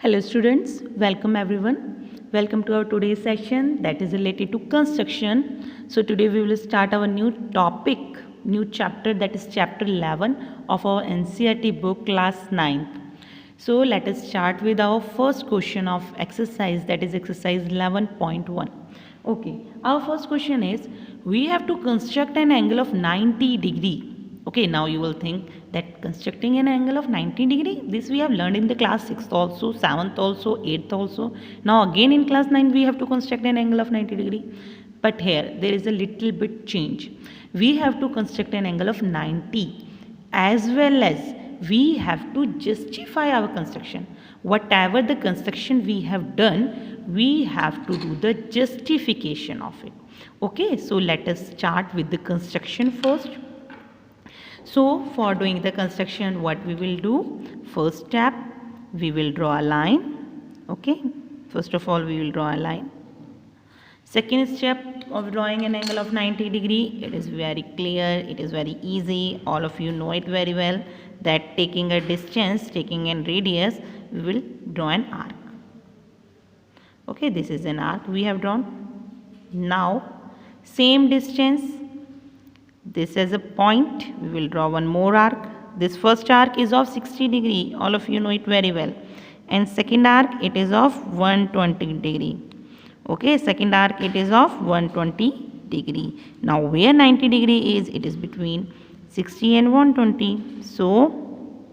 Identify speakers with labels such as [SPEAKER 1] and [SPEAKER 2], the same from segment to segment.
[SPEAKER 1] Hello students, welcome everyone. Welcome to our today's session that is related to construction. So today we will start our new topic, new chapter, that is chapter 11 of our NCERT book class 9th. So let us start with our first question of exercise, that is exercise 11.1. Okay, our first question is, we have to construct an angle of 90 degree. Okay, now you will think that constructing an angle of 90 degree, this we have learned in the class 6th also, 7th also, 8th also. Now again in class 9 we have to construct an angle of 90 degree. But here there is a little bit change. We have to construct an angle of 90 as well as we have to justify our construction. Whatever the construction we have done, we have to do the justification of it. Okay, so let us start with the construction first. So for doing the construction, what we will do? First step, we will draw a line. Okay, first of all we will draw a line. Second step of drawing an angle of 90 degree, it is very clear, it is very easy, all of you know it very well, that taking a distance, taking a radius, we will draw an arc. Okay, this is an arc we have drawn. Now same distance, this is a point, we will draw one more arc. This first arc is of 60 degree, all of you know it very well, and second arc it is of 120 degree. Okay, second arc it is of 120 degree. Now where 90 degree is, it is between 60 and 120. So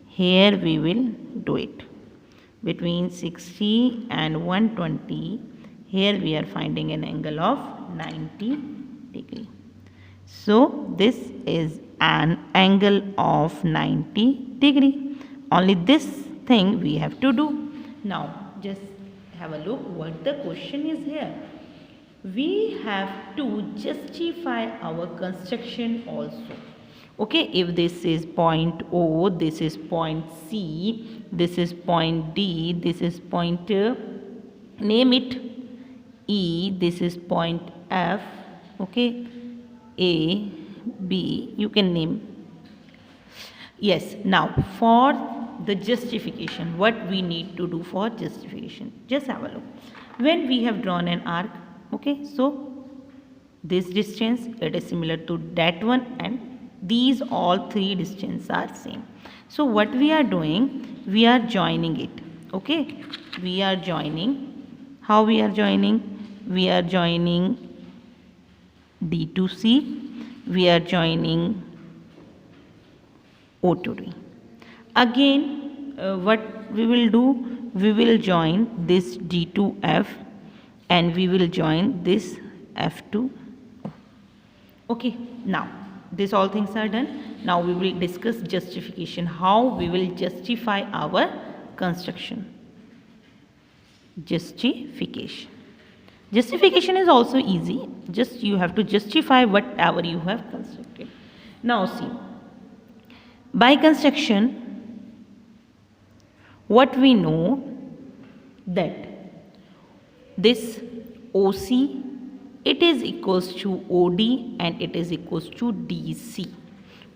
[SPEAKER 1] here we will do it. Between 60 and 120, here we are finding an angle of 90 degree. So this is an angle of 90 degree. Only this thing we have to do. Now just have a look what the question is here. We have to justify our construction also. Okay, if this is point O, this is point C, this is point D, this is point name it E, this is point F, okay, A, B, you can name. Yes, now for the justification, what we need to do for justification, just have a look. When we have drawn an arc, okay, so this distance, it is similar to that one, and these all three distances are same. So what we are doing, we are joining it. Okay, we are joining. How we are joining? We are joining D to C, we are joining O to D. Again, what we will do? We will join this D to F and we will join this F to O. Okay, now this all things are done. Now we will discuss justification, how we will justify our construction. Justification. Justification is also easy, just you have to justify whatever you have constructed. Now see, by construction, what we know that this OC, it is equals to OD and it is equals to DC.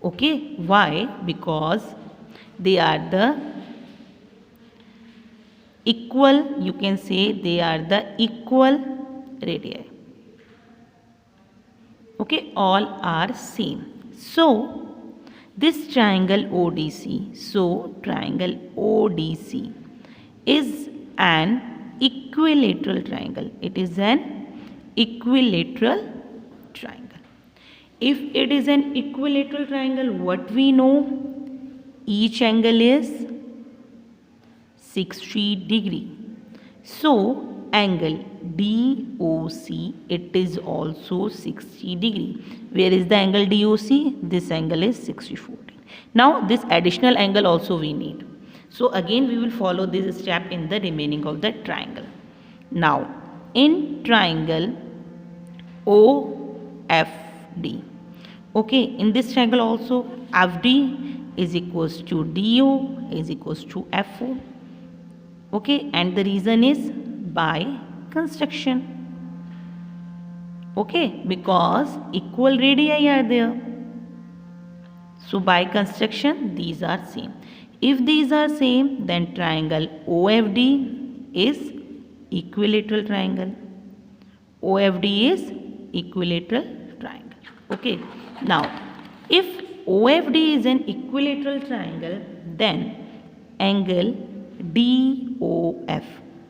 [SPEAKER 1] Okay, why? Because they are the equal, you can say they are the equal radii. Okay, all are same. So this triangle ODC, so triangle ODC is an equilateral triangle. It is an equilateral triangle. If it is an equilateral triangle, what we know? Each angle is 60 degree. So angle DOC, it is also 60 degree. Where is the angle DOC? This angle is 64 degree. Now this additional angle also we need. So again we will follow this step in the remaining of the triangle. Now in triangle OFD, okay, in this triangle also FD is equals to DO is equals to FO. Okay, and the reason is by construction. Okay, because equal radii are there. So by construction these are same. If these are same, then triangle OFD is equilateral triangle. OFD is equilateral triangle. Okay. Now, if OFD is an equilateral triangle, then angle DOF,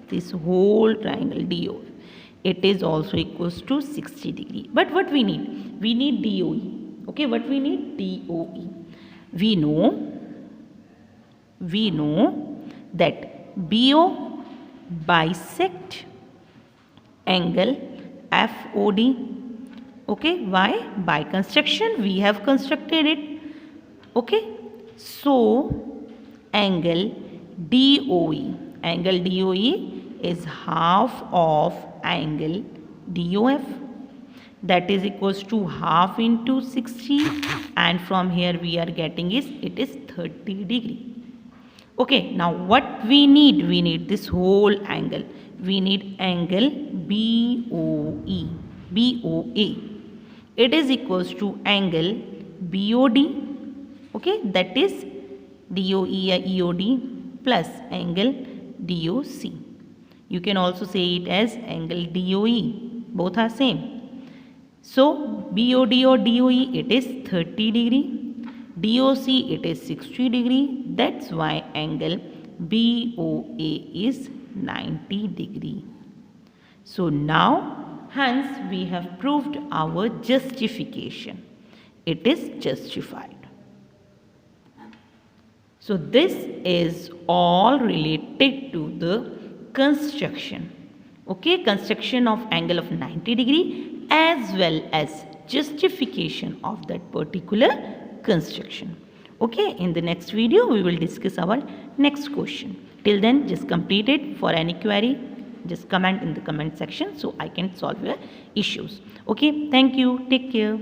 [SPEAKER 1] this whole triangle DOF, it is also equals to 60 degree. But what we need? We need DOE. Okay, what we need? DOE. We know that BO bisect angle FOD. Okay, why? By construction we have constructed it. Okay, so angle DOE is half of angle DOF, that is equals to half into 60, and from here we are getting is it is 30 degree. Okay, now what we need? We need this whole angle. We need angle BOA. It is equals to angle BOD. Okay, that is DOE EOD plus angle DOC. You can also say it as angle DOE. Both are same. So BOD or DOE, it is 30 degree. DOC, it is 60 degree. That's why angle BOA is 90 degree. So now, hence we have proved our justification. It is justified. So this is all related to the construction. Okay, construction of angle of 90 degree as well as justification of that particular construction. Okay, in the next video we will discuss our next question. Till then, just complete it. For any query, just comment in the comment section so I can solve your issues. Okay, thank you. Take care.